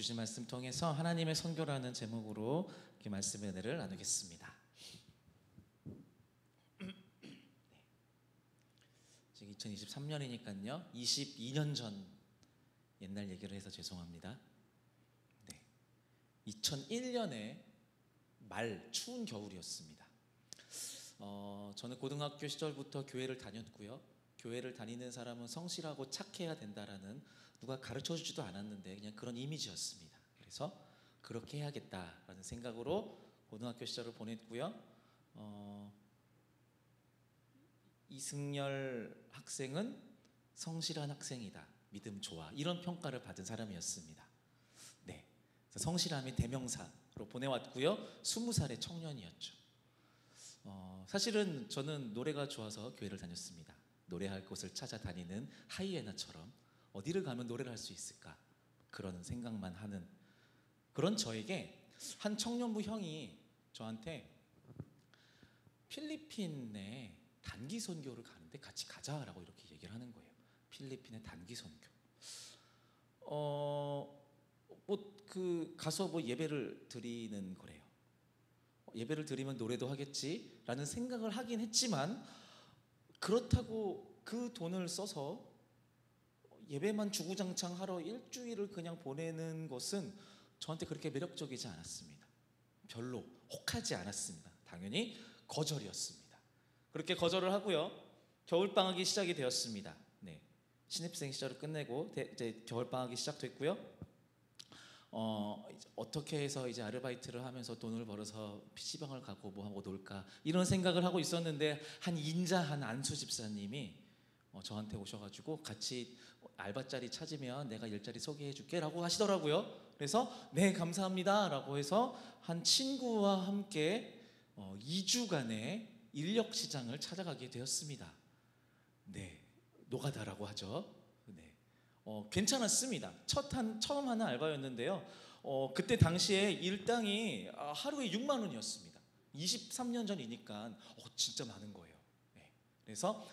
주신 말씀 통해서 하나님의 선교라는 제목으로 이렇게 말씀의 은혜를 나누겠습니다. 지금 2023년이니까요. 22년 전 옛날 얘기를 해서 죄송합니다. 2001년에 말 추운 겨울이었습니다. 저는 고등학교 시절부터 교회를 다녔고요. 교회를 다니는 사람은 성실하고 착해야 된다라는 누가 가르쳐주지도 않았는데 그냥 그런 이미지였습니다. 그래서 그렇게 해야겠다라는 생각으로 고등학교 시절을 보냈고요. 이승열 학생은 성실한 학생이다, 믿음 좋아, 이런 평가를 받은 사람이었습니다. 네, 성실함의 대명사로 보내왔고요. 20살의 청년이었죠. 사실은 저는 노래가 좋아서 교회를 다녔습니다. 노래할 곳을 찾아다니는 하이에나처럼 어디를 가면 노래를 할 수 있을까, 그런 생각만 하는 그런 저에게 한 청년부 형이 저한테 필리핀에 단기 선교를 가는데 같이 가자라고 이렇게 얘기를 하는 거예요. 필리핀의 단기 선교. 가서 예배를 드리는 거래요. 예배를 드리면 노래도 하겠지라는 생각을 하긴 했지만, 그렇다고 그 돈을 써서 예배만 주구장창 하러 일주일을 그냥 보내는 것은 저한테 그렇게 매력적이지 않았습니다. 별로 혹하지 않았습니다. 당연히 거절이었습니다. 그렇게 거절을 하고요. 겨울방학이 시작이 되었습니다. 네, 신입생 시절을 끝내고 이제 겨울방학이 시작됐고요. 어떻게 해서 이제 아르바이트를 하면서 돈을 벌어서 PC방을 가고 뭐 하고 놀까, 이런 생각을 하고 있었는데 한 인자한 안수 집사님이 저한테 오셔가지고 같이 알바자리 찾으면 내가 일자리 소개해줄게 라고 하시더라고요. 그래서 네, 감사합니다 라고 해서 한 친구와 함께 2주간의 인력시장을 찾아가게 되었습니다. 네, 노가다라고 하죠. 네, 괜찮았습니다. 처음 하는 알바였는데요. 그때 당시에 일당이 하루에 6만 원이었습니다. 23년 전이니까 진짜 많은 거예요. 네, 그래서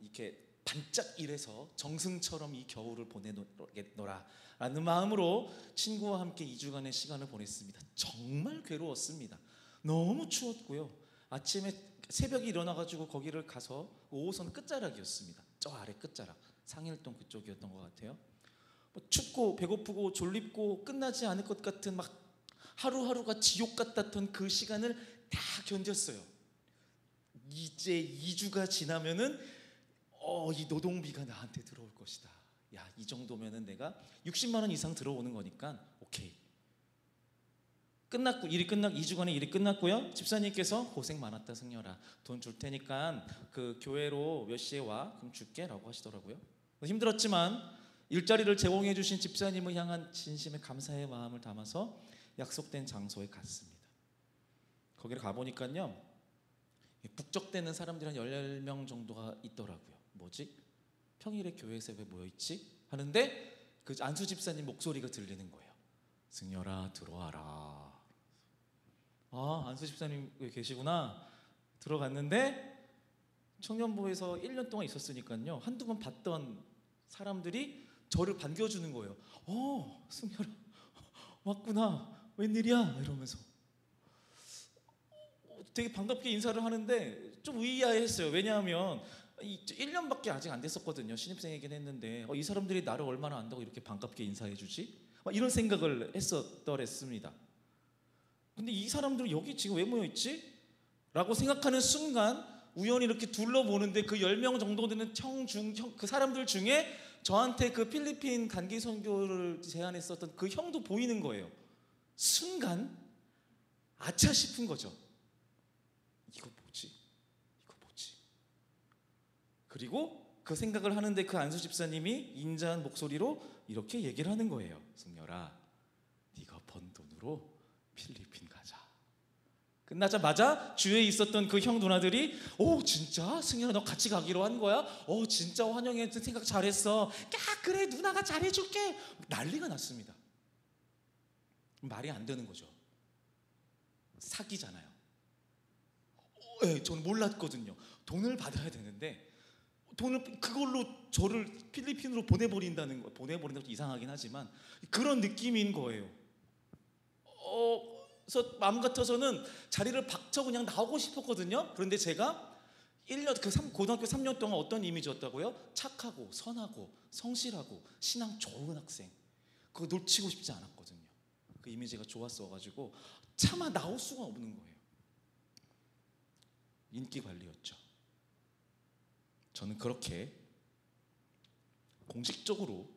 이렇게 반짝 일해서 정승처럼 이 겨울을 보내노라 라는 마음으로 친구와 함께 2주간의 시간을 보냈습니다. 정말 괴로웠습니다. 너무 추웠고요. 아침에 새벽에 일어나가지고 거기를 가서 5호선 끝자락이었습니다. 저 아래 끝자락, 상일동 그쪽이었던 것 같아요. 춥고 배고프고 졸립고 끝나지 않을 것 같은 막 하루하루가 지옥 같았던 그 시간을 다 견뎠어요. 이제 2주가 지나면은 이 노동비가 나한테 들어올 것이다. 야, 이 정도면은 내가 60만 원 이상 들어오는 거니까 오케이. 끝났고, 2주간의 일이 끝났고요. 집사님께서 고생 많았다 승열아, 돈 줄 테니까 그 교회로 몇 시에 와? 그럼 줄게 라고 하시더라고요. 힘들었지만 일자리를 제공해 주신 집사님을 향한 진심의 감사의 마음을 담아서 약속된 장소에 갔습니다. 거기를 가보니까요, 북적대는 사람들이 한 10명 정도가 있더라고요. 뭐지? 평일에 교회에서 왜 모여있지? 하는데 그 안수 집사님 목소리가 들리는 거예요. 승열아, 들어와라. 안수 집사님 왜 계시구나. 들어갔는데 청년부에서 1년 동안 있었으니까요, 한두 번 봤던 사람들이 저를 반겨주는 거예요. 승열아 왔구나, 웬일이야, 이러면서 되게 반갑게 인사를 하는데 좀 의아했어요. 왜냐하면 1년밖에 아직 안 됐었거든요. 신입생이긴 했는데 이 사람들이 나를 얼마나 안다고 이렇게 반갑게 인사해 주지? 이런 생각을 했었더랬습니다. 근데 이 사람들은 여기 지금 왜 모여있지? 라고 생각하는 순간 우연히 이렇게 둘러보는데 그 10명 정도 되는 그 사람들 중에 저한테 그 필리핀 단기 선교를 제안했었던 그 형도 보이는 거예요. 순간 아차 싶은 거죠. 이거 뭐지? 그리고 그 생각을 하는데 그 안수 집사님이 인자한 목소리로 이렇게 얘기를 하는 거예요. 승열아, 네가 번 돈으로 필리핀 가자. 끝나자마자 주위에 있었던 그 형 누나들이 진짜? 승열아, 너 같이 가기로 한 거야? 진짜 환영해, 생각 잘했어. 그래, 누나가 잘해줄게. 난리가 났습니다. 말이 안 되는 거죠. 사기잖아요. 저는 몰랐거든요. 돈을 받아야 되는데 돈을 그걸로 저를 필리핀으로 보내버린다는 거, 보내버린다고 이상하긴 하지만 그런 느낌인 거예요. 그래서 마음 같아서는 자리를 박쳐 그냥 나오고 싶었거든요. 그런데 제가 1년 고등학교 3년 동안 어떤 이미지였다고요? 착하고 선하고 성실하고 신앙 좋은 학생. 그거 놓치고 싶지 않았거든요. 그 이미지가 좋았어가지고 차마 나올 수가 없는 거예요. 인기 관리였죠. 저는 그렇게 공식적으로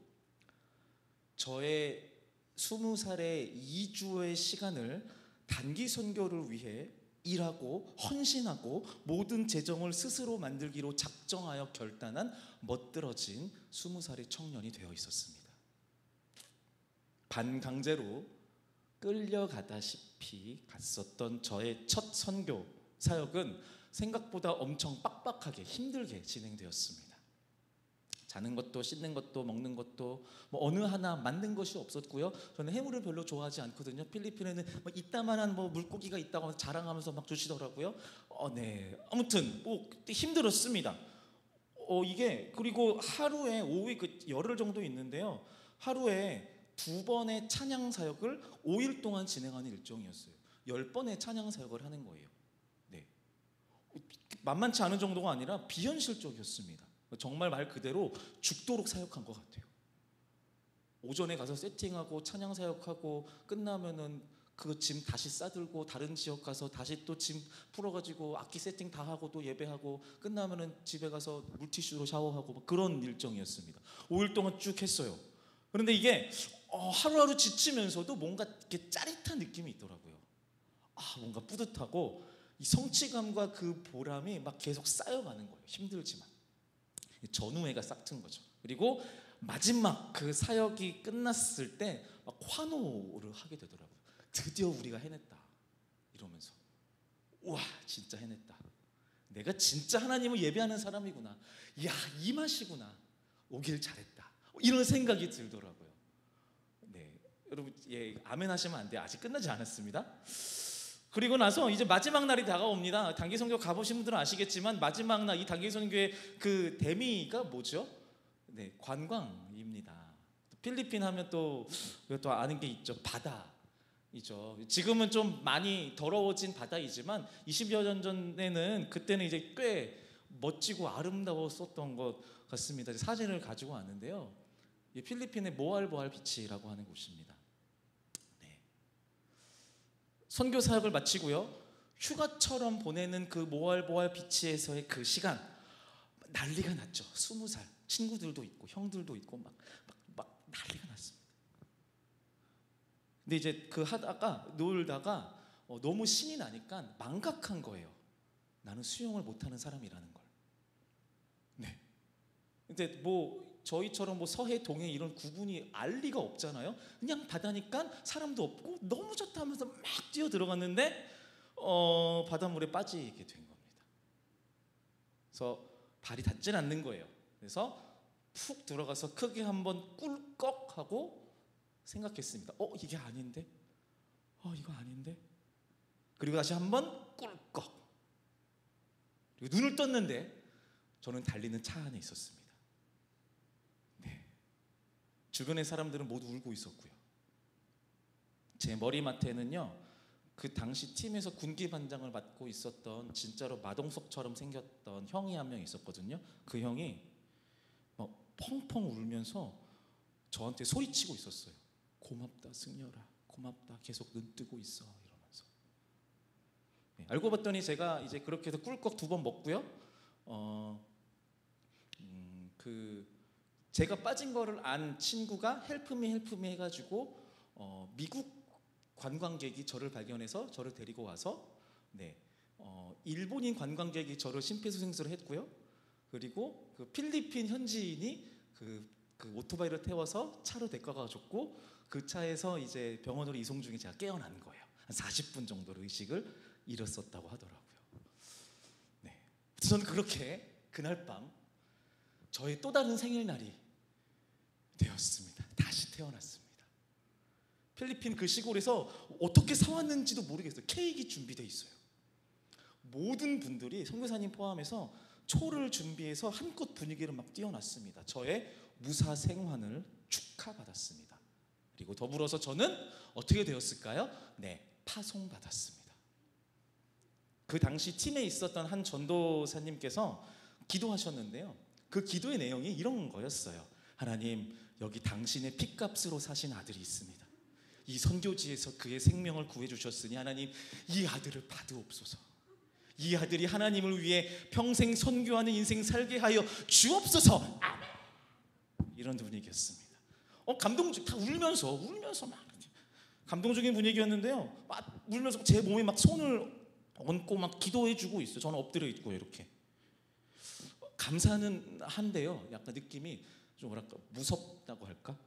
저의 20살의 2주의 시간을 단기 선교를 위해 일하고 헌신하고 모든 재정을 스스로 만들기로 작정하여 결단한 멋들어진 20살의 청년이 되어 있었습니다. 반강제로 끌려가다시피 갔었던 저의 첫 선교 사역은 생각보다 엄청 빡빡하게 힘들게 진행되었습니다. 자는 것도 씻는 것도 먹는 것도 뭐 어느 하나 만든 것이 없었고요. 저는 해물을 별로 좋아하지 않거든요. 필리핀에는 뭐 이따만한 뭐 물고기가 있다고 자랑하면서 막 주시더라고요. 네, 아무튼 뭐 힘들었습니다. 이게 그리고 하루에 5일 그 열흘 정도 있는데요. 하루에 2번의 찬양 사역을 5일 동안 진행하는 일정이었어요. 10번의 찬양 사역을 하는 거예요. 네, 만만치 않은 정도가 아니라 비현실적이었습니다. 정말 말 그대로 죽도록 사역한 것 같아요. 오전에 가서 세팅하고 찬양 사역하고 끝나면은 그 짐 다시 싸들고 다른 지역 가서 다시 또 짐 풀어가지고 악기 세팅 다 하고 또 예배하고 끝나면은 집에 가서 물티슈로 샤워하고 그런 일정이었습니다. 5일 동안 쭉 했어요. 그런데 이게 하루하루 지치면서도 뭔가 이렇게 짜릿한 느낌이 있더라고요. 뭔가 뿌듯하고 이 성취감과 그 보람이 막 계속 쌓여가는 거예요. 힘들지만. 전우회가 싹튼 거죠. 그리고 마지막 그 사역이 끝났을 때 막 환호를 하게 되더라고요. 드디어 우리가 해냈다 이러면서, 우와 진짜 해냈다. 내가 진짜 하나님을 예배하는 사람이구나. 이야 이 맛이구나. 오길 잘했다. 이런 생각이 들더라고요. 네, 여러분 아멘 하시면 안 돼요. 아직 끝나지 않았습니다. 그리고 나서 이제 마지막 날이 다가옵니다. 단기 선교 가보신 분들은 아시겠지만 마지막 날 이 단기 선교의 그 대미가 뭐죠? 네, 관광입니다. 필리핀 하면 또 아는 게 있죠. 바다이죠. 지금은 좀 많이 더러워진 바다이지만 20여 년 전에는 그때는 이제 꽤 멋지고 아름다웠었던 것 같습니다. 사진을 가지고 왔는데요. 필리핀의 모알보알 비치라고 하는 곳입니다. 선교 사역을 마치고요, 휴가처럼 보내는 그 모알보알 비치에서의 그 시간 난리가 났죠. 20살 친구들도 있고 형들도 있고 막 난리가 났습니다. 근데 이제 그 하다가 놀다가 너무 신이 나니까 망각한 거예요. 나는 수영을 못하는 사람이라는 걸. 네. 근데 뭐 저희처럼 뭐 서해 동해 이런 구분이 알 리가 없잖아요. 그냥 바다니까 사람도 없고 너무 좋다 하면서 막 뛰어 들어갔는데 바닷물에 빠지게 된 겁니다. 그래서 발이 닿질 않는 거예요. 그래서 푹 들어가서 크게 한번 꿀꺽 하고 생각했습니다. 이게 아닌데? 이거 아닌데? 그리고 다시 한번 꿀꺽. 그리고 눈을 떴는데 저는 달리는 차 안에 있었습니다. 주변의 사람들은 모두 울고 있었고요. 제 머리맡에는요, 그 당시 팀에서 군기 반장을 맡고 있었던 진짜로 마동석처럼 생겼던 형이 한 명 있었거든요. 그 형이 막 펑펑 울면서 저한테 소리치고 있었어요. 고맙다 승려라, 고맙다, 계속 눈 뜨고 있어 이러면서. 네, 알고 봤더니 제가 이제 그렇게 해서 꿀꺽 2번 먹고요. 제가 빠진 거를 안 친구가 헬프미 해가지고 미국 관광객이 저를 발견해서 저를 데리고 와서 일본인 관광객이 저를 심폐소생술을 했고요. 그리고 그 필리핀 현지인이 그 오토바이를 태워서 차로 데려가 줬고 그 차에서 이제 병원으로 이송 중에 제가 깨어난 거예요. 한 40분 정도로 의식을 잃었었다고 하더라고요. 네. 저는 그렇게 그날 밤 저의 또 다른 생일날이 되었습니다. 다시 태어났습니다. 필리핀 그 시골에서 어떻게 사왔는지도 모르겠어요. 케이크 준비되어 있어요. 모든 분들이 선교사님 포함해서 초를 준비해서 한껏 분위기를 막 띄워놨습니다. 저의 무사 생환을 축하받았습니다. 그리고 더불어서 저는 어떻게 되었을까요? 네, 파송받았습니다. 그 당시 팀에 있었던 한 전도사님께서 기도하셨는데요, 그 기도의 내용이 이런 거였어요. 하나님, 여기 당신의 핏값으로 사신 아들이 있습니다. 이 선교지에서 그의 생명을 구해주셨으니 하나님, 이 아들을 받으옵소서. 이 아들이 하나님을 위해 평생 선교하는 인생 살게 하여 주옵소서. 아멘. 이런 분위기였습니다. 다 울면서 막 감동적인 분위기였는데요, 막 울면서 제 몸에 막 손을 얹고 막 기도해주고 있어요. 저는 엎드려 있고 이렇게. 감사는 한데요, 약간 느낌이 좀 뭐랄까 무섭다고 할까?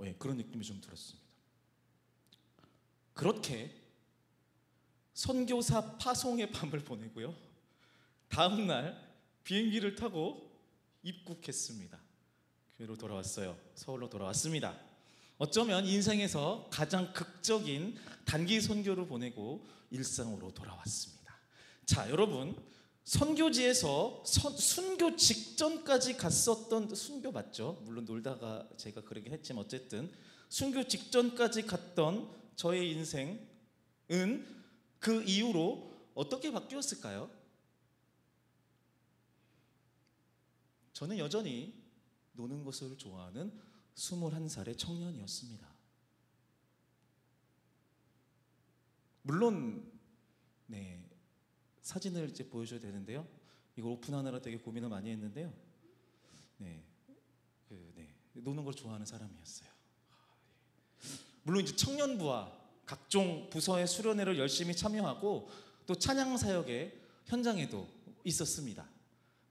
예, 그런 느낌이 좀 들었습니다. 그렇게 선교사 파송의 밤을 보내고요, 다음 날 비행기를 타고 입국했습니다. 교회로 돌아왔어요. 서울로 돌아왔습니다. 어쩌면 인생에서 가장 극적인 단기 선교를 보내고 일상으로 돌아왔습니다. 자, 여러분, 선교지에서 순교 직전까지 갔었던, 순교 맞죠? 물론 놀다가 제가 그러긴 했지만 어쨌든 순교 직전까지 갔던 저의 인생은 그 이후로 어떻게 바뀌었을까요? 저는 여전히 노는 것을 좋아하는 21살의 청년이었습니다. 물론 네, 사진을 이제 보여줘야 되는데요, 이걸 오픈하느라 되게 고민을 많이 했는데요, 노는 걸 좋아하는 사람이었어요. 물론 이제 청년부와 각종 부서의 수련회를 열심히 참여하고 또 찬양 사역의 현장에도 있었습니다.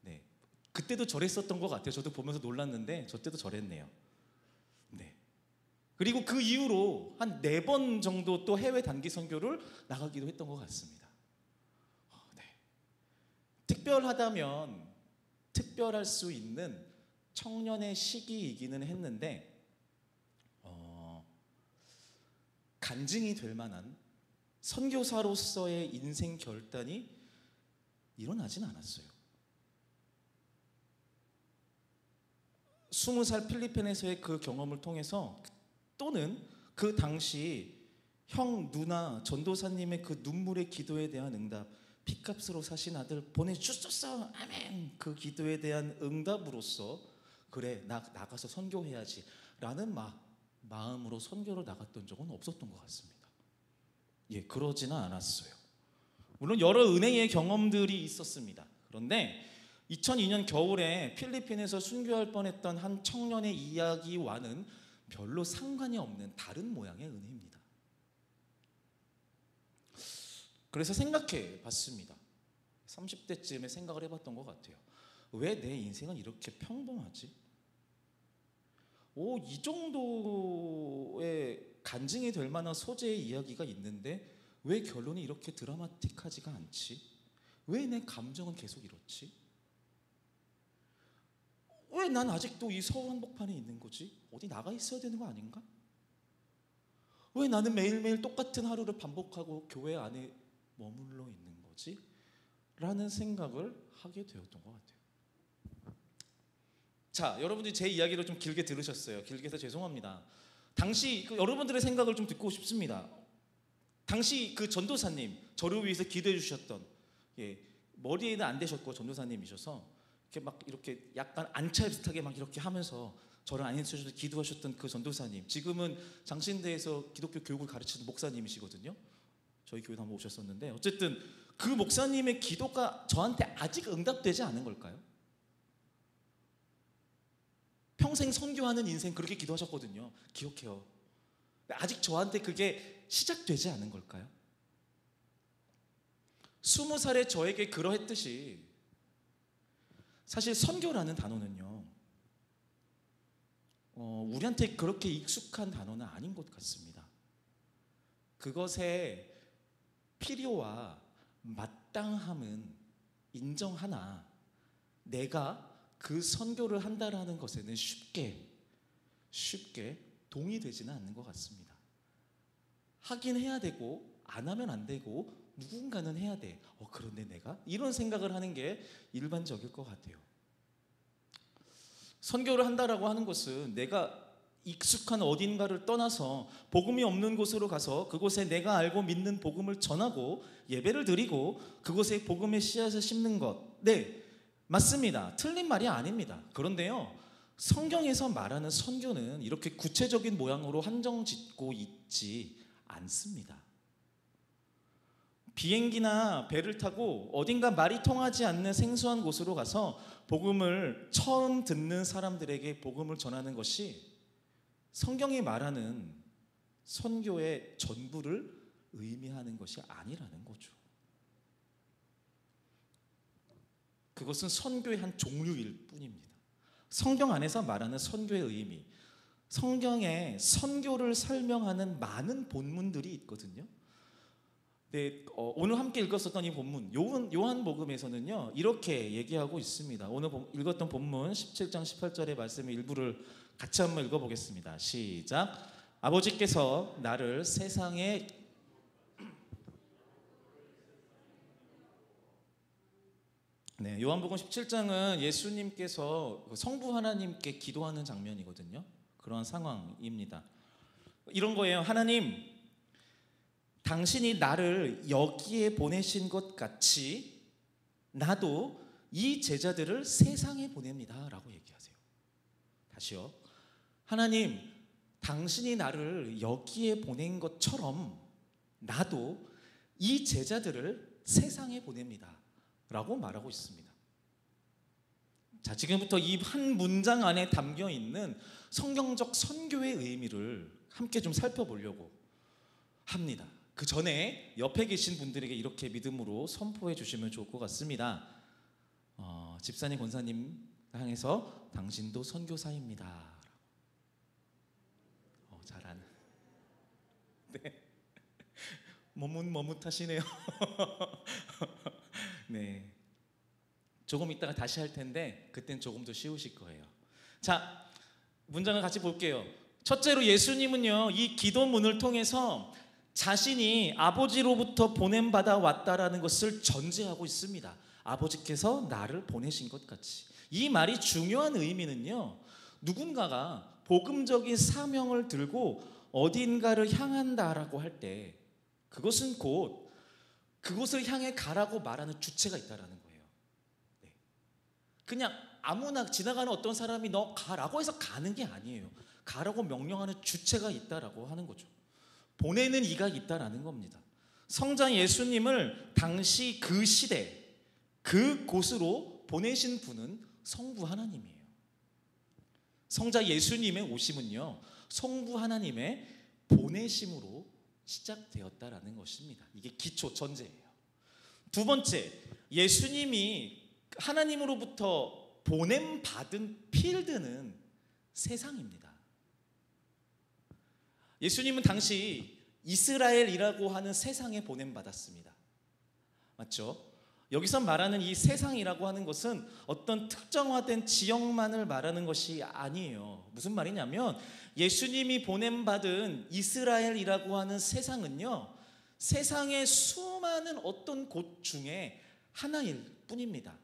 네, 그때도 저랬었던 것 같아요. 저도 보면서 놀랐는데 저 때도 저랬네요. 네. 그리고 그 이후로 한 4번 정도 또 해외 단기 선교를 나가기도 했던 것 같습니다. 네. 특별하다면 특별할 수 있는 청년의 시기이기는 했는데 간증이 될 만한 선교사로서의 인생 결단이 일어나진 않았어요. 20살 필리핀에서의 그 경험을 통해서, 또는 그 당시 형, 누나, 전도사님의 그 눈물의 기도에 대한 응답, 핏값으로 사신 아들 보내주소서, 아멘, 그 기도에 대한 응답으로서 그래, 나가서 선교해야지 라는 마음으로 선교를 나갔던 적은 없었던 것 같습니다. 예, 그러지는 않았어요. 물론 여러 은혜의 경험들이 있었습니다. 그런데 2002년 겨울에 필리핀에서 순교할 뻔했던 한 청년의 이야기와는 별로 상관이 없는 다른 모양의 은혜입니다. 그래서 생각해 봤습니다. 30대쯤에 생각을 해봤던 것 같아요. 왜 내 인생은 이렇게 평범하지? 이 정도의 간증이 될 만한 소재의 이야기가 있는데 왜 결론이 이렇게 드라마틱하지가 않지? 왜 내 감정은 계속 이렇지? 왜 난 아직도 이 서울 한복판에 있는 거지? 어디 나가 있어야 되는 거 아닌가? 왜 나는 매일매일 똑같은 하루를 반복하고 교회 안에 머물러 있는 거지? 라는 생각을 하게 되었던 것 같아요. 자, 여러분들이 제 이야기를 좀 길게 들으셨어요. 길게 해서 죄송합니다. 당시 여러분들의 생각을 좀 듣고 싶습니다. 당시 그 전도사님, 저를 위해서 기도해 주셨던, 머리에는 안 되셨고 전도사님이셔서 이렇게 약간 안차 비슷하게 막 이렇게 하면서 저를 안아주셔서 기도하셨던 그 전도사님, 지금은 장신대에서 기독교 교육을 가르치는 목사님이시거든요. 저희 교회도 한번 오셨었는데, 어쨌든 그 목사님의 기도가 저한테 아직 응답되지 않은 걸까요? 평생 선교하는 인생 그렇게 기도하셨거든요. 기억해요. 아직 저한테 그게 시작되지 않은 걸까요? 20살의 저에게 그러했듯이 사실 선교라는 단어는요, 우리한테 그렇게 익숙한 단어는 아닌 것 같습니다. 그것의 필요와 마땅함은 인정하나 내가 그 선교를 한다라는 것에는 쉽게 동의되지는 않는 것 같습니다. 하긴 해야 되고 안 하면 안 되고 누군가는 해야 돼. 그런데 내가? 이런 생각을 하는 게 일반적일 것 같아요. 선교를 한다라고 하는 것은 내가 익숙한 어딘가를 떠나서 복음이 없는 곳으로 가서 그곳에 내가 알고 믿는 복음을 전하고 예배를 드리고 그곳에 복음의 씨앗을 심는 것. 네, 맞습니다. 틀린 말이 아닙니다. 그런데요, 성경에서 말하는 선교는 이렇게 구체적인 모양으로 한정짓고 있지 않습니다. 비행기나 배를 타고 어딘가 말이 통하지 않는 생소한 곳으로 가서 복음을 처음 듣는 사람들에게 복음을 전하는 것이 성경이 말하는 선교의 전부를 의미하는 것이 아니라는 거죠. 그것은 선교의 한 종류일 뿐입니다. 성경 안에서 말하는 선교의 의미, 성경에 선교를 설명하는 많은 본문들이 있거든요. 네, 오늘 함께 읽었었던 이 본문 요한복음에서는요 이렇게 얘기하고 있습니다. 오늘 읽었던 본문 17장 18절의 말씀의 일부를 같이 한번 읽어보겠습니다. 시작. 아버지께서 나를 세상에 네, 요한복음 17장은 예수님께서 성부 하나님께 기도하는 장면이거든요. 그런 상황입니다. 이런 거예요. 하나님, 당신이 나를 여기에 보내신 것 같이 나도 이 제자들을 세상에 보냅니다 라고 얘기하세요. 다시요. 하나님, 당신이 나를 여기에 보낸 것처럼 나도 이 제자들을 세상에 보냅니다 라고 말하고 있습니다. 자, 지금부터 이 한 문장 안에 담겨 있는 성경적 선교의 의미를 함께 좀 살펴보려고 합니다. 그 전에 옆에 계신 분들에게 이렇게 믿음으로 선포해 주시면 좋을 것 같습니다. 집사님, 권사님 향해서 당신도 선교사입니다. 잘하네. 네. 머뭇머뭇하시네요. 네. 조금 이따가 다시 할 텐데 그땐 조금 더 쉬우실 거예요. 자, 문장을 같이 볼게요. 첫째로 예수님은요, 이 기도문을 통해서 자신이 아버지로부터 보냄받아 왔다라는 것을 전제하고 있습니다. 아버지께서 나를 보내신 것 같이. 이 말이 중요한 의미는요, 누군가가 복음적인 사명을 들고 어딘가를 향한다라고 할 때 그것은 곧 그곳을 향해 가라고 말하는 주체가 있다라는 거예요. 네. 그냥 아무나 지나가는 어떤 사람이 너 가라고 해서 가는 게 아니에요. 가라고 명령하는 주체가 있다라고 하는 거죠. 보내는 이가 있다라는 겁니다. 성자 예수님을 당시 그 시대 그곳으로 보내신 분은 성부 하나님이에요. 성자 예수님의 오심은요, 성부 하나님의 보내심으로 시작되었다라는 것입니다. 이게 기초 전제예요. 두 번째, 예수님이 하나님으로부터 보냄받은 필드는 세상입니다. 예수님은 당시 이스라엘이라고 하는 세상에 보냄받았습니다. 맞죠? 여기서 말하는 이 세상이라고 하는 것은 어떤 특정화된 지역만을 말하는 것이 아니에요. 무슨 말이냐면 예수님이 보냄받은 이스라엘이라고 하는 세상은요, 세상의 수많은 어떤 곳 중에 하나일 뿐입니다.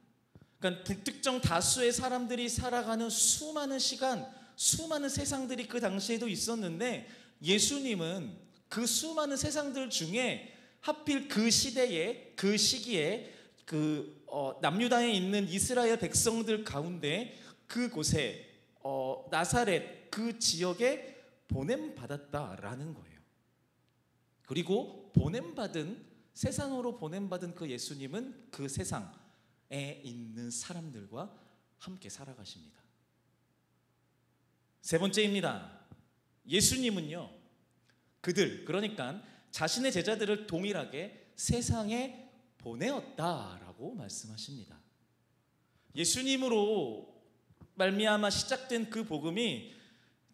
그러니까 불특정 다수의 사람들이 살아가는 수많은 시간, 수많은 세상들이 그 당시에도 있었는데 예수님은 그 수많은 세상들 중에 하필 그 시대에, 그 시기에 남유다에 있는 이스라엘 백성들 가운데 그곳에 나사렛 그 지역에 보냄받았다라는 거예요. 그리고 세상으로 보냄받은 그 예수님은 그 세상에 있는 사람들과 함께 살아가십니다. 세 번째입니다. 예수님은요, 그러니까 자신의 제자들을 동일하게 세상에 보내었다라고 말씀하십니다. 예수님으로 말미암아 시작된 그 복음이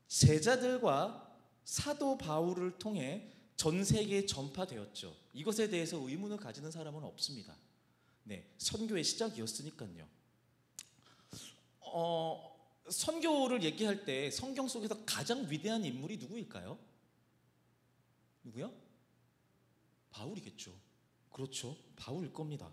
제자들과 사도 바울을 통해 전 세계에 전파되었죠. 이것에 대해서 의문을 가지는 사람은 없습니다. 네, 선교의 시작이었으니까요. 선교를 얘기할 때 성경 속에서 가장 위대한 인물이 누구일까요? 누구요? 바울이겠죠. 그렇죠. 바울일 겁니다.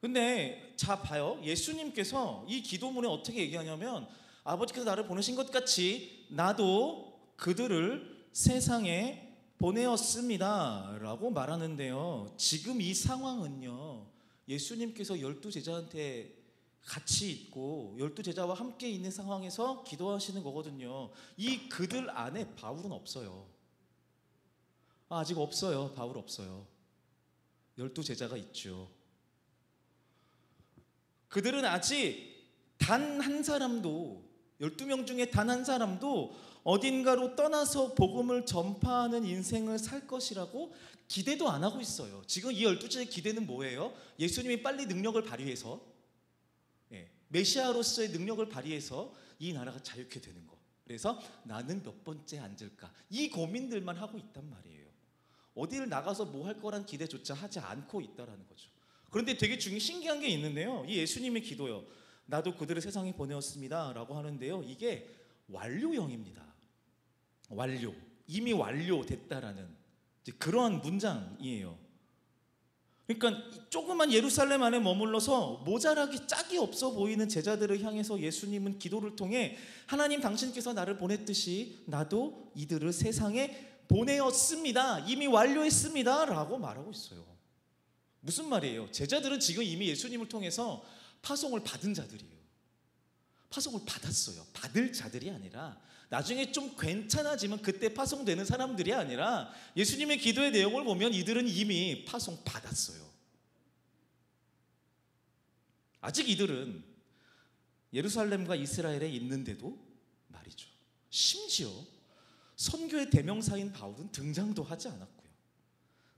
근데 자 봐요. 예수님께서 이 기도문에 어떻게 얘기하냐면 아버지께서 나를 보내신 것 같이 나도 그들을 세상에 보내었습니다 라고 말하는데요. 지금 이 상황은요, 예수님께서 12제자한테 같이 있고 12제자와 함께 있는 상황에서 기도하시는 거거든요. 이 그들 안에 바울은 없어요. 아직 없어요. 바울 없어요. 12제자가 있죠. 그들은 아직 단 한 사람도, 12명 중에 단 한 사람도 어딘가로 떠나서 복음을 전파하는 인생을 살 것이라고 기대도 안 하고 있어요. 지금 이 12제의 기대는 뭐예요? 예수님이 빨리 능력을 발휘해서, 메시아로서의 능력을 발휘해서 이 나라가 자유케 되는 거. 그래서 나는 몇 번째 앉을까? 이 고민들만 하고 있단 말이에요. 어디를 나가서 뭐 할 거란 기대조차 하지 않고 있다라는 거죠. 그런데 되게 신기한 게 있는데요. 이 예수님의 기도요. 나도 그들을 세상에 보내었습니다 라고 하는데요. 이게 완료형입니다. 완료. 이미 완료됐다라는 그러한 문장이에요. 그러니까 조그만 예루살렘 안에 머물러서 모자라기 짝이 없어 보이는 제자들을 향해서 예수님은 기도를 통해 하나님 당신께서 나를 보냈듯이 나도 이들을 세상에 보내었습니다. 이미 완료했습니다 라고 말하고 있어요. 무슨 말이에요? 제자들은 지금 이미 예수님을 통해서 파송을 받은 자들이에요. 파송을 받았어요. 받을 자들이 아니라 나중에 좀 괜찮아지면 그때 파송되는 사람들이 아니라 예수님의 기도의 내용을 보면 이들은 이미 파송 받았어요. 아직 이들은 예루살렘과 이스라엘에 있는데도 말이죠. 심지어 선교의 대명사인 바울은 등장도 하지 않았고요.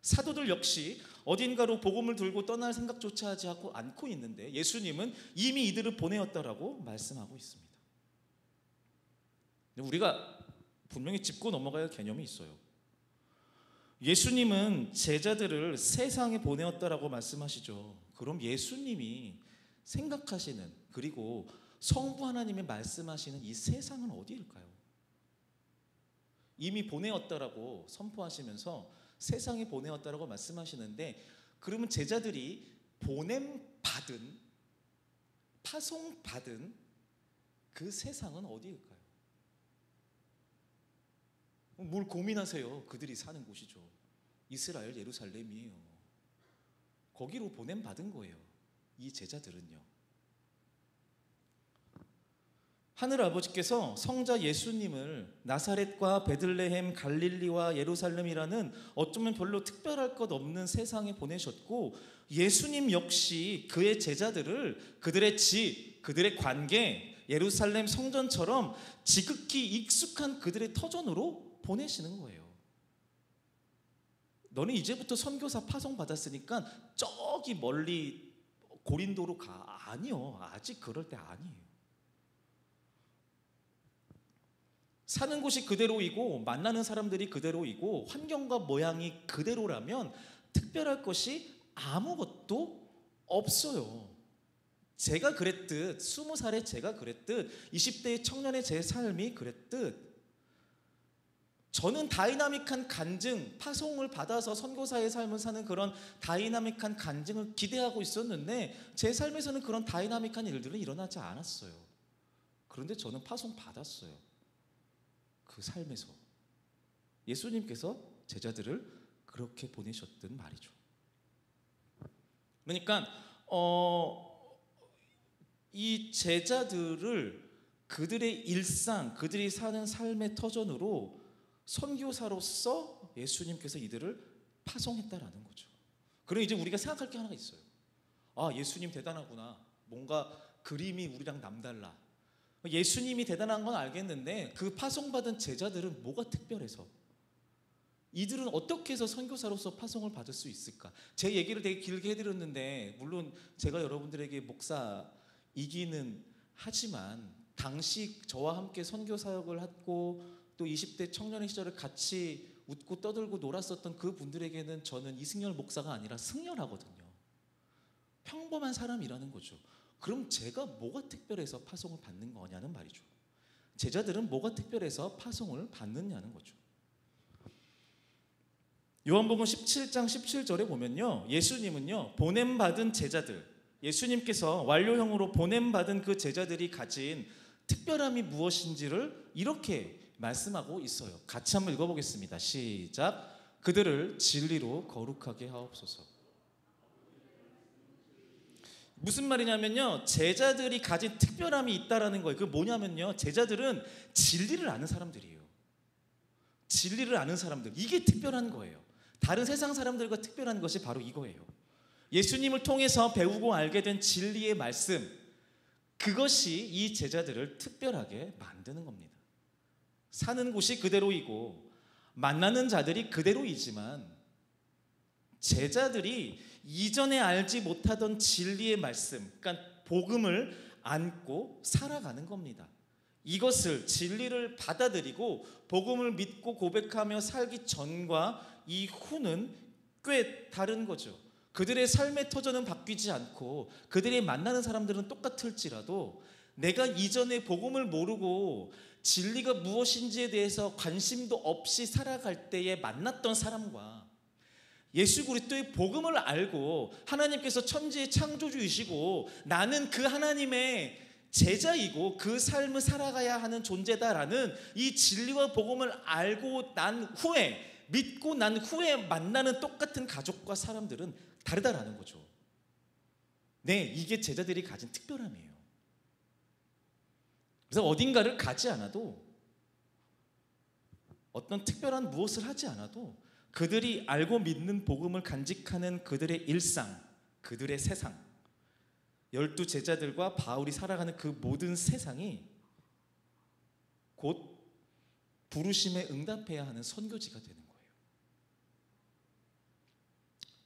사도들 역시 어딘가로 복음을 들고 떠날 생각조차 하지 않고 있는데 예수님은 이미 이들을 보내었다라고 말씀하고 있습니다. 우리가 분명히 짚고 넘어가야 할 개념이 있어요. 예수님은 제자들을 세상에 보내었다라고 말씀하시죠. 그럼 예수님이 생각하시는 그리고 성부 하나님이 말씀하시는 이 세상은 어디일까요? 이미 보내었다라고 선포하시면서 세상에 보내었다라고 말씀하시는데 그러면 제자들이 보냄받은 파송받은 그 세상은 어디일까요? 뭘 고민하세요? 그들이 사는 곳이죠. 이스라엘 예루살렘이에요. 거기로 보냄받은 거예요. 이 제자들은요. 하늘아버지께서 성자 예수님을 나사렛과 베들레헴, 갈릴리와 예루살렘이라는 어쩌면 별로 특별할 것 없는 세상에 보내셨고 예수님 역시 그의 제자들을 그들의 집, 그들의 관계, 예루살렘 성전처럼 지극히 익숙한 그들의 터전으로 보내시는 거예요. 너는 이제부터 선교사 파송받았으니까 저기 멀리 고린도로 가. 아니요. 아직 그럴 때 아니에요. 사는 곳이 그대로이고 만나는 사람들이 그대로이고 환경과 모양이 그대로라면 특별할 것이 아무것도 없어요. 제가 그랬듯 20살의 제가 그랬듯 20대의 청년의 제 삶이 그랬듯 저는 다이나믹한 간증, 파송을 받아서 선교사의 삶을 사는 그런 다이나믹한 간증을 기대하고 있었는데 제 삶에서는 그런 다이나믹한 일들은 일어나지 않았어요. 그런데 저는 파송 받았어요. 그 삶에서 예수님께서 제자들을 그렇게 보내셨던 말이죠. 그러니까 이 제자들을 그들의 일상, 그들이 사는 삶의 터전으로 선교사로서 예수님께서 이들을 파송했다라는 거죠. 그럼 이제 우리가 생각할 게 하나가 있어요. 아, 예수님 대단하구나. 뭔가 그림이 우리랑 남달라. 예수님이 대단한 건 알겠는데 그 파송받은 제자들은 뭐가 특별해서 이들은 어떻게 해서 선교사로서 파송을 받을 수 있을까? 제 얘기를 되게 길게 해드렸는데 물론 제가 여러분들에게 목사이기는 하지만 당시 저와 함께 선교 사역을 했고 또 20대 청년의 시절을 같이 웃고 떠들고 놀았었던 그 분들에게는 저는 이승열 목사가 아니라 승열하거든요. 평범한 사람이라는 거죠. 그럼 제가 뭐가 특별해서 파송을 받는 거냐는 말이죠. 제자들은 뭐가 특별해서 파송을 받느냐는 거죠. 요한복음 17장 17절에 보면요, 예수님은요 보냄받은 제자들, 예수님께서 완료형으로 보냄받은 그 제자들이 가진 특별함이 무엇인지를 이렇게 말씀하고 있어요. 같이 한번 읽어보겠습니다. 시작. 그들을 진리로 거룩하게 하옵소서. 무슨 말이냐면요, 제자들이 가진 특별함이 있다라는 거예요. 그 뭐냐면요, 제자들은 진리를 아는 사람들이에요. 진리를 아는 사람들, 이게 특별한 거예요. 다른 세상 사람들과 특별한 것이 바로 이거예요. 예수님을 통해서 배우고 알게 된 진리의 말씀, 그것이 이 제자들을 특별하게 만드는 겁니다. 사는 곳이 그대로이고 만나는 자들이 그대로이지만 제자들이 이전에 알지 못하던 진리의 말씀, 그러니까 복음을 안고 살아가는 겁니다. 이것을, 진리를 받아들이고 복음을 믿고 고백하며 살기 전과 이후는 꽤 다른 거죠. 그들의 삶의 터전은 바뀌지 않고 그들이 만나는 사람들은 똑같을지라도 내가 이전에 복음을 모르고 진리가 무엇인지에 대해서 관심도 없이 살아갈 때에 만났던 사람과 예수 그리스도의 복음을 알고 하나님께서 천지의 창조주이시고 나는 그 하나님의 제자이고 그 삶을 살아가야 하는 존재다라는 이 진리와 복음을 알고 난 후에, 믿고 난 후에 만나는 똑같은 가족과 사람들은 다르다라는 거죠. 네, 이게 제자들이 가진 특별함이에요. 그래서 어딘가를 가지 않아도, 어떤 특별한 무엇을 하지 않아도 그들이 알고 믿는 복음을 간직하는 그들의 일상, 그들의 세상, 12 제자들과 바울이 살아가는 그 모든 세상이 곧 부르심에 응답해야 하는 선교지가 되는 거예요.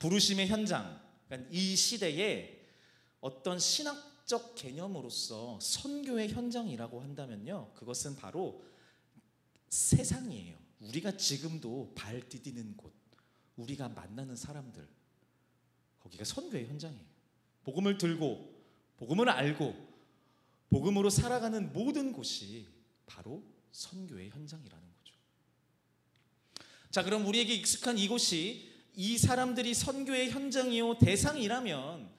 부르심의 현장, 그러니까 이 시대에 어떤 신학적 개념으로서 선교의 현장이라고 한다면요, 그것은 바로 세상이에요. 우리가 지금도 발 디디는 곳, 우리가 만나는 사람들, 거기가 선교의 현장이에요. 복음을 들고 복음을 알고 복음으로 살아가는 모든 곳이 바로 선교의 현장이라는 거죠. 자, 그럼 우리에게 익숙한 이곳이 이 사람들이 선교의 현장이요 대상이라면,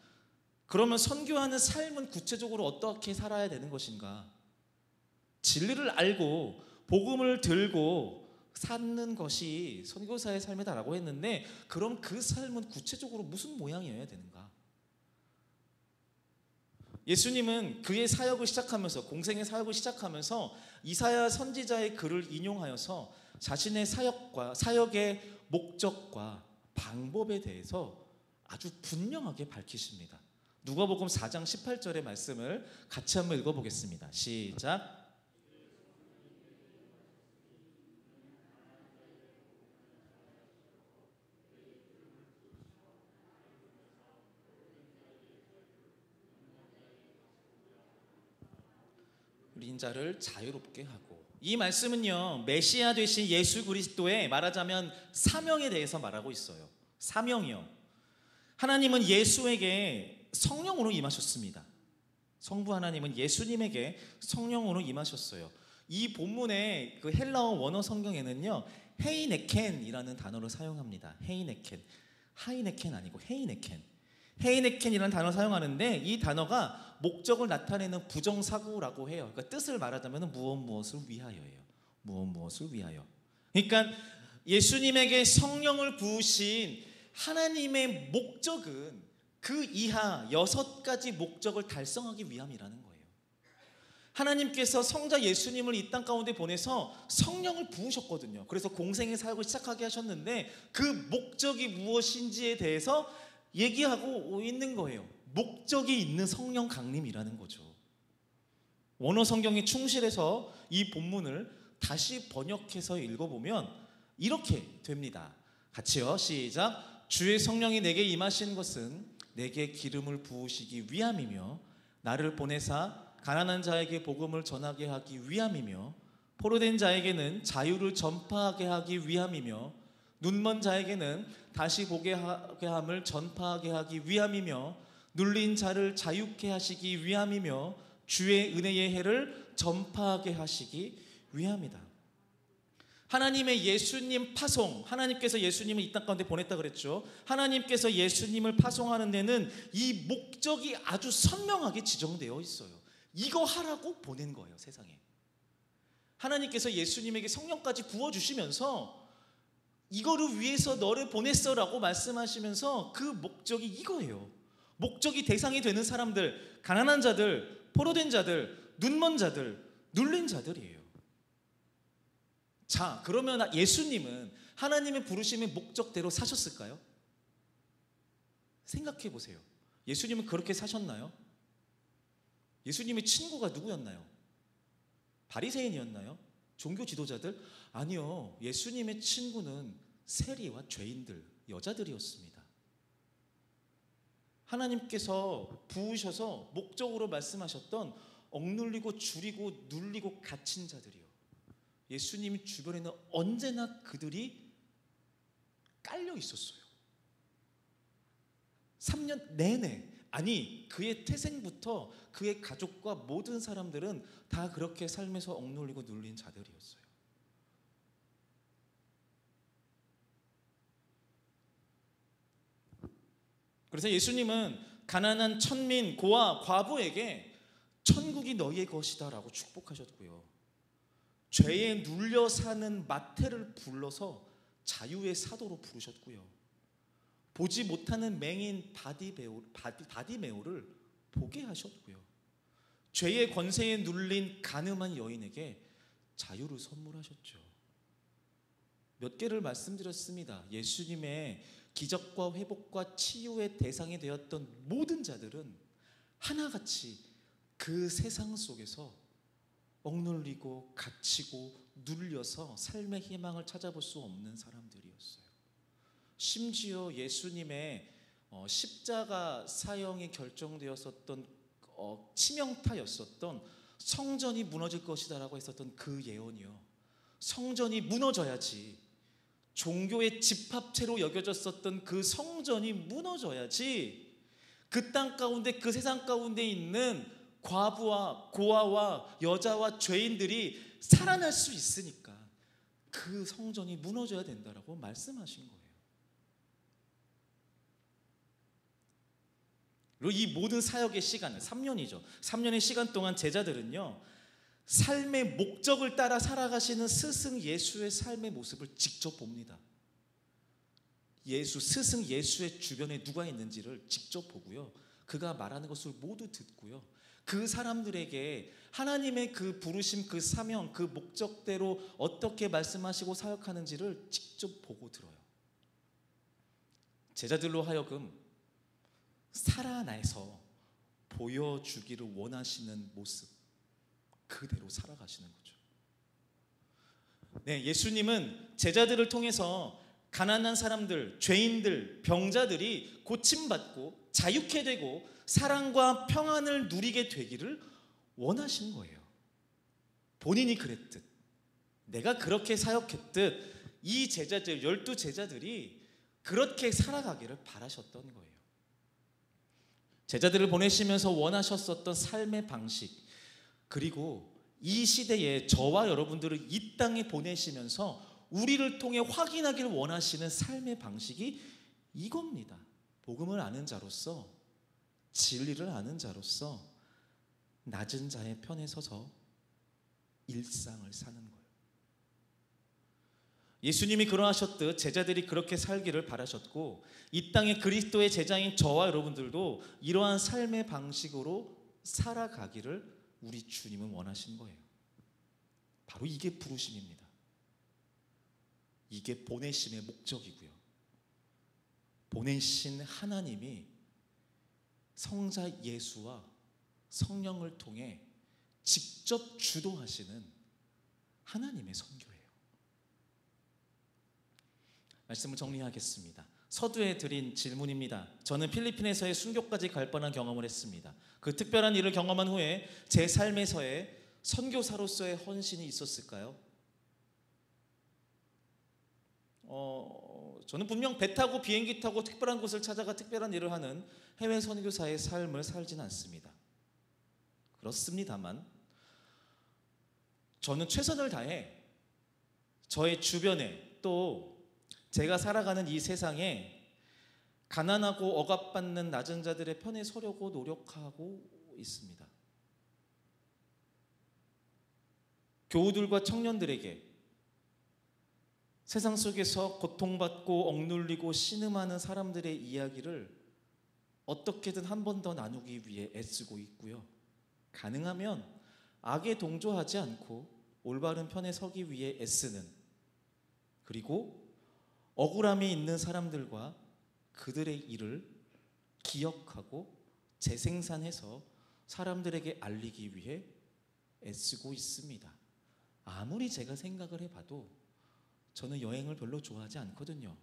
그러면 선교하는 삶은 구체적으로 어떻게 살아야 되는 것인가? 진리를 알고 복음을 들고 사는 것이 선교사의 삶이다라고 했는데, 그럼 그 삶은 구체적으로 무슨 모양이어야 되는가? 예수님은 그의 사역을 시작하면서, 공생의 사역을 시작하면서 이사야 선지자의 글을 인용하여서 자신의 사역의 목적과 방법에 대해서 아주 분명하게 밝히십니다. 누가복음 4장 18절의 말씀을 같이 한번 읽어보겠습니다. 시작. 우린 자를 자유롭게 하고. 이 말씀은요, 메시아 되신 예수 그리스도의 말하자면 사명에 대해서 말하고 있어요. 사명이요. 하나님은 예수에게 성령으로 임하셨습니다. 성부 하나님은 예수님에게 성령으로 임하셨어요. 이 본문의 그 헬라어 원어 성경에는요, 헤이네켄이라는 단어를 사용합니다. 헤이네켄, 하이네켄 아니고 헤이네켄. 헤이네켄이라는 단어를 사용하는데, 이 단어가 목적을 나타내는 부정사구라고 해요. 그러니까 뜻을 말하자면 무엇을 위하여예요. 무엇을 위하여. 그러니까 예수님에게 성령을 부으신 하나님의 목적은 그 이하 6가지 목적을 달성하기 위함이라는 거예요. 하나님께서 성자 예수님을 이 땅 가운데 보내서 성령을 부으셨거든요. 그래서 공생의 사역을 시작하게 하셨는데, 그 목적이 무엇인지에 대해서 얘기하고 있는 거예요. 목적이 있는 성령 강림이라는 거죠. 원어 성경에 충실해서 이 본문을 다시 번역해서 읽어보면 이렇게 됩니다. 같이요. 시작. 주의 성령이 내게 임하신 것은 내게 기름을 부으시기 위함이며 나를 보내사 가난한 자에게 복음을 전하게 하기 위함이며 포로된 자에게는 자유를 전파하게 하기 위함이며 눈먼 자에게는 다시 보게 하게 함을 전파하게 하기 위함이며 눌린 자를 자유케 하시기 위함이며 주의 은혜의 해를 전파하게 하시기 위함이다. 하나님의 예수님 파송, 하나님께서 예수님을 이 땅 가운데 보냈다 그랬죠. 하나님께서 예수님을 파송하는 데는 이 목적이 아주 선명하게 지정되어 있어요. 이거 하라고 보낸 거예요, 세상에. 하나님께서 예수님에게 성령까지 부어주시면서 이거를 위해서 너를 보냈어라고 말씀하시면서 그 목적이 이거예요. 목적이 대상이 되는 사람들, 가난한 자들, 포로된 자들, 눈먼 자들, 눌린 자들이에요. 자, 그러면 예수님은 하나님의 부르심의 목적대로 사셨을까요? 생각해 보세요. 예수님은 그렇게 사셨나요? 예수님의 친구가 누구였나요? 바리새인이었나요? 종교 지도자들? 아니요. 예수님의 친구는 세리와 죄인들, 여자들이었습니다. 하나님께서 부으셔서 목적으로 말씀하셨던 억눌리고 줄이고 눌리고 갇힌 자들이요. 예수님 주변에는 언제나 그들이 깔려 있었어요. 3년 내내, 아니 그의 태생부터 그의 가족과 모든 사람들은 다 그렇게 삶에서 억눌리고 눌린 자들이었어요. 그래서 예수님은 가난한 천민, 고아, 과부에게 천국이 너희의 것이다 라고 축복하셨고요, 죄에 눌려 사는 마태를 불러서 자유의 사도로 부르셨고요, 보지 못하는 맹인 바디메오를 보게 하셨고요, 죄의 권세에 눌린 가늠한 여인에게 자유를 선물하셨죠. 몇 개를 말씀드렸습니다. 예수님의 기적과 회복과 치유의 대상이 되었던 모든 자들은 하나같이 그 세상 속에서 억눌리고 갇히고 눌려서 삶의 희망을 찾아볼 수 없는 사람들이었어요. 심지어 예수님의 십자가 사형이 결정되었었던 치명타였었던 성전이 무너질 것이다 라고 했었던 그 예언이요, 성전이 무너져야지, 종교의 집합체로 여겨졌었던 그 성전이 무너져야지 그 땅 가운데, 그 세상 가운데 있는 과부와 고아와 여자와 죄인들이 살아날 수 있으니까 그 성전이 무너져야 된다라고 말씀하신 거예요. 그리고 이 모든 사역의 시간은 3년이죠. 3년의 시간 동안 제자들은요, 삶의 목적을 따라 살아가시는 스승 예수의 삶의 모습을 직접 봅니다. 스승 예수의 주변에 누가 있는지를 직접 보고요, 그가 말하는 것을 모두 듣고요, 그 사람들에게 하나님의 그 부르심, 그 사명, 그 목적대로 어떻게 말씀하시고 사역하는지를 직접 보고 들어요. 제자들로 하여금 살아내서 보여주기를 원하시는 모습, 그대로 살아가시는 거죠. 네, 예수님은 제자들을 통해서 가난한 사람들, 죄인들, 병자들이 고침받고 자유케 되고 사랑과 평안을 누리게 되기를 원하신 거예요. 본인이 그랬듯, 내가 그렇게 사역했듯 이 제자들, 12제자들이 그렇게 살아가기를 바라셨던 거예요. 제자들을 보내시면서 원하셨었던 삶의 방식, 그리고 이 시대에 저와 여러분들을 이 땅에 보내시면서 우리를 통해 확인하기를 원하시는 삶의 방식이 이겁니다. 복음을 아는 자로서, 진리를 아는 자로서 낮은 자의 편에 서서 일상을 사는 거예요. 예수님이 그러하셨듯 제자들이 그렇게 살기를 바라셨고, 이 땅에 그리스도의 제자인 저와 여러분들도 이러한 삶의 방식으로 살아가기를 우리 주님은 원하신 거예요. 바로 이게 부르심입니다. 이게 보내심의 목적이고요, 보내신 하나님이 성자 예수와 성령을 통해 직접 주도하시는 하나님의 선교예요. 말씀을 정리하겠습니다. 서두에 드린 질문입니다. 저는 필리핀에서의 순교까지 갈 뻔한 경험을 했습니다. 그 특별한 일을 경험한 후에 제 삶에서의 선교사로서의 헌신이 있었을까요? 저는 분명 배 타고 비행기 타고 특별한 곳을 찾아가 특별한 일을 하는 해외 선교사의 삶을 살지는 않습니다. 그렇습니다만 저는 최선을 다해 저의 주변에 또 제가 살아가는 이 세상에 가난하고 억압받는 낮은 자들의 편에 서려고 노력하고 있습니다. 교우들과 청년들에게 세상 속에서 고통받고 억눌리고 신음하는 사람들의 이야기를 어떻게든 한 번 더 나누기 위해 애쓰고 있고요. 가능하면 악에 동조하지 않고 올바른 편에 서기 위해 애쓰는, 그리고 억울함이 있는 사람들과 그들의 일을 기억하고 재생산해서 사람들에게 알리기 위해 애쓰고 있습니다. 아무리 제가 생각을 해봐도 저는 여행을 별로 좋아하지 않거든요.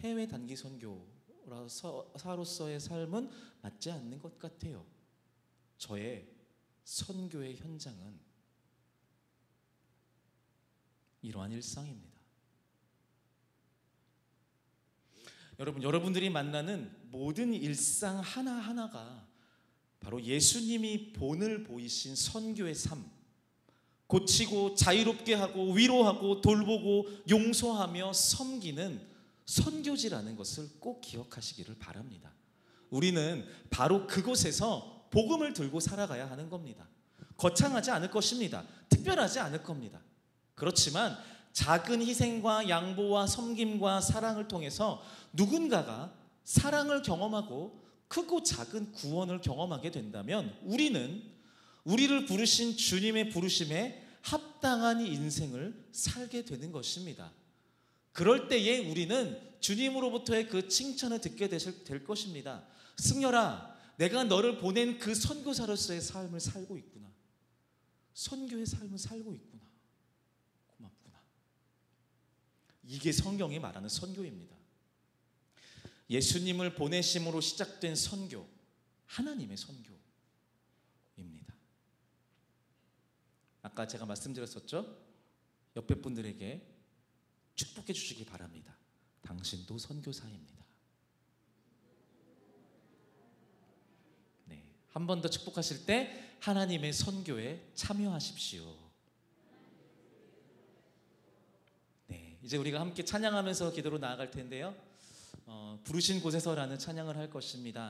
해외 단기 선교사로서의 삶은 맞지 않는 것 같아요. 저의 선교의 현장은 이러한 일상입니다. 여러분들이 만나는 모든 일상 하나하나가 바로 예수님이 본을 보이신 선교의 삶, 고치고 자유롭게 하고 위로하고 돌보고 용서하며 섬기는 선교지라는 것을 꼭 기억하시기를 바랍니다. 우리는 바로 그곳에서 복음을 들고 살아가야 하는 겁니다. 거창하지 않을 것입니다. 특별하지 않을 겁니다. 그렇지만 작은 희생과 양보와 섬김과 사랑을 통해서 누군가가 사랑을 경험하고 크고 작은 구원을 경험하게 된다면 우리를 부르신 주님의 부르심에 합당한 인생을 살게 되는 것입니다. 그럴 때에 우리는 주님으로부터의 그 칭찬을 듣게 될 것입니다. 승열아, 내가 너를 보낸 그 선교사로서의 삶을 살고 있구나. 선교의 삶을 살고 있구나. 고맙구나. 이게 성경이 말하는 선교입니다. 예수님을 보내심으로 시작된 선교, 하나님의 선교입니다. 아까 제가 말씀드렸었죠? 옆에 분들에게 축복해 주시기 바랍니다. 당신도 선교사입니다. 네, 한 번 더 축복하실 때 하나님의 선교에 참여하십시오. 네, 이제 우리가 함께 찬양하면서 기도로 나아갈 텐데요. 부르신 곳에서라는 찬양을 할 것입니다.